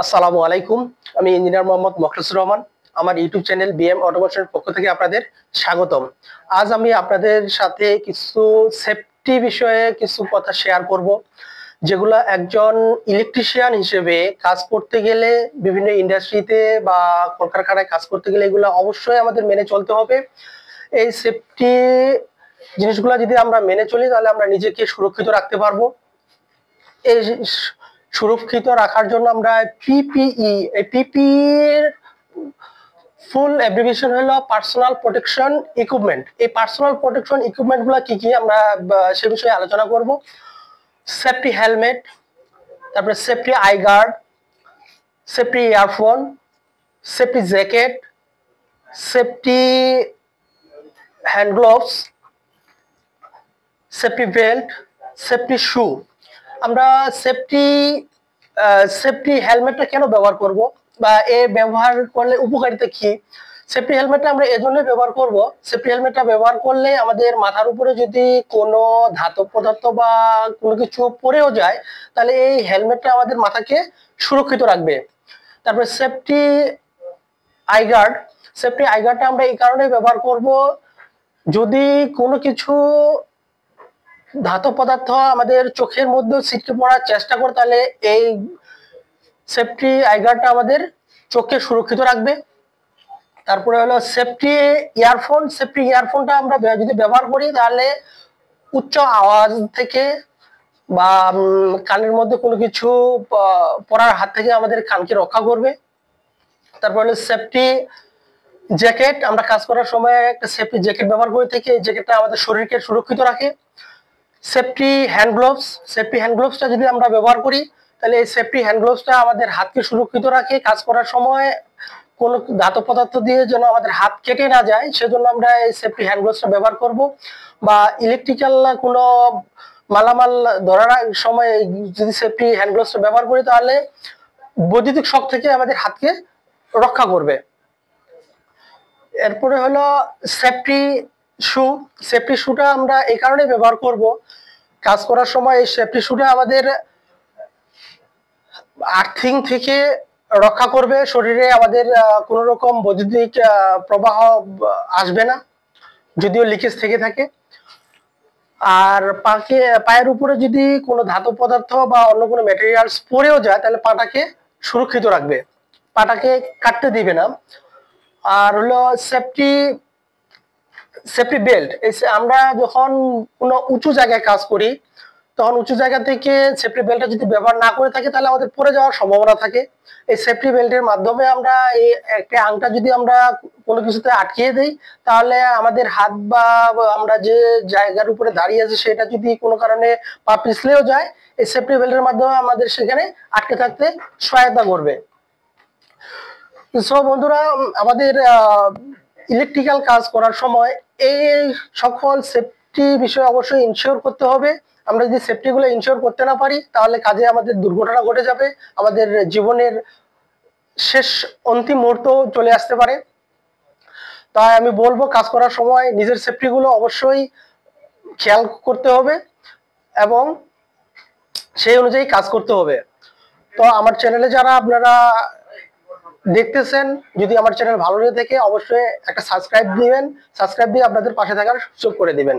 আসসালামু আলাইকুম। আমি ইঞ্জিনিয়ার মোহাম্মদ মোখলেসুর রহমান। আমার ইউটিউব চ্যানেল বিএম অটোমেশনের পক্ষ থেকে আপনাদের স্বাগতম। আজ আমি আপনাদের সাথে কিছু সেফটি বিষয়ে কিছু কথা শেয়ার করব, যেগুলো একজন ইলেকট্রিশিয়ান হিসেবে কাজ করতে গেলে, বিভিন্ন ইন্ডাস্ট্রিতে বা কলকারখানায় কাজ করতে গেলে এগুলো অবশ্যই আমাদের মেনে চলতে হবে। এই সেফটি জিনিসগুলো যদি আমরা মেনে চলি তাহলে আমরা নিজেকে সুরক্ষিত রাখতে পারবো। এই সুরক্ষিত রাখার জন্য আমরা পিপিই, এই পিপিইর ফুল অ্যাব্রিভিয়েশন হলো পার্সোনাল প্রোটেকশন ইকুইপমেন্ট। এই পার্সোনাল প্রোটেকশন ইকুইপমেন্ট গুলো কি কি আমরা সে বিষয়ে আলোচনা করব। সেফটি হেলমেট, তারপরে safety eye guard, safety earphone, safety jacket, safety hand gloves, safety belt, safety shoe. আমরা সেফটি হেলমেটটা কেন ব্যবহার করব বা এ ব্যবহার করলে উপকারিতা কি? সেফটি হেলমেটটা আমরা এজন্য ব্যবহার করব, সেফটি হেলমেটটা ব্যবহার করলে আমাদের মাথার উপরে যদি কোনো ধাতব পদার্থ বা কোনো কিছু পড়েও যায় তাহলে এই হেলমেটটা আমাদের মাথাকে সুরক্ষিত রাখবে। তারপরে safety eye guard, safety eye গার্ডটা আমরা এই কারণে ব্যবহার করব, যদি কোনো কিছু ধাতব পদার্থ আমাদের চোখের মধ্যে ছিটকে পড়ার চেষ্টা করে তাহলে এই সেফটি আই গার্ডটা আমাদের চোখকে সুরক্ষিত রাখবে। তারপরে হলো সেফটি ইয়ারফোন, সেফটি ইয়ারফোনটা আমরা যদি ব্যবহার করি তাহলে উচ্চ আওয়াজ থেকে বা কানের মধ্যে কোনো কিছু পড়ার হাত থেকে আমাদের কানকে রক্ষা করবে। তারপর হলো সেফটি জ্যাকেট, আমরা কাজ করার সময় একটা সেফটি জ্যাকেট ব্যবহার করে থাকি, এই জ্যাকেটটা আমাদের শরীরকে সুরক্ষিত রাখে। Safety hand gloves, safety hand গ্লোভসটা যদি আমরা ব্যবহার করি তাহলে এই সেফটি হ্যান্ড গ্লোভসটা আমাদের হাতকে সুরক্ষিত রাখে। কাজ করার সময় কোন ধাতব পদার্থ দিয়ে যেন আমাদের হাত কেটে না যায় সেজন্য আমরা এই সেফটি হ্যান্ড গ্লোভসটা ব্যবহার করব। বা ইলেকট্রিক্যাল কোনো মালামাল ধরার সময় যদি সেফটি হ্যান্ড গ্লোভসটা ব্যবহার করি তাহলে বৈদ্যুতিক শক থেকে আমাদের হাতকে রক্ষা করবে। এরপরে হলো সেফটি শু, সেফটি শুটা আমরা এই কারণে ব্যবহার করব, কাজ করার সময় এই সেফটি শুটা আমাদের আর্থিং থেকে রক্ষা করবে, শরীরে আমাদের কোনো রকম বৈদ্যুতিক প্রবাহ আসবে না যদিও লিকেজ থেকে থাকে। আর পায়ের উপরে যদি কোনো ধাতব পদার্থ বা অন্য কোনো ম্যাটেরিয়ালস পড়েও যায় তাহলে পাটাকে সুরক্ষিত রাখবে, পাটাকে কাটতে দিবে না। আর হলো সেফটি বেল্ট, আমরা যখন কোনো উঁচু জায়গায় কাজ করি তখন উঁচু জায়গা থেকে সেফটি বেল্টটা যদি ব্যবহার না করে থাকি তাহলে আমাদের পড়ে যাওয়ার সম্ভাবনা থাকে। এই সেফটি বেল্টের মাধ্যমে আমরা এই একটা আংটা যদি আমরা কোনো কিছুতে আটকিয়ে দিই তাহলে আমাদের হাত বা আমরা যে জায়গার উপরে দাঁড়িয়ে আছি সেটা যদি কোনো কারণে পা পিছলেও যায় এই সেফটি বেল্টের মাধ্যমে আমাদের সেখানে আটকে থাকতে সহায়তা করবে। সো বন্ধুরা, আমাদের ইলেকট্রিক্যাল কাজ করার সময় এই সকল সেফটি বিষয় অবশ্যই ইনশিওর করতে হবে। আমরা যদি সেফটিগুলো ইনশিওর করতে না পারি তাহলে কাজে আমাদের দুর্ঘটনা ঘটে যাবে, আমাদের জীবনের শেষ অন্তিম মুহূর্ত চলে আসতে পারে। তাই আমি বলবো কাজ করার সময় নিজের সেফটিগুলো অবশ্যই খেয়াল করতে হবে এবং সেই অনুযায়ী কাজ করতে হবে। তো আমার চ্যানেলে যারা আপনারা দেখতেছেন, যদি আমার চ্যানেল ভালো লেগে থাকে অবশ্যই একটা সাবস্ক্রাইব দিবেন, সাবস্ক্রাইব দিয়ে আপনাদের পাশে থাকার সুযোগ করে দিবেন।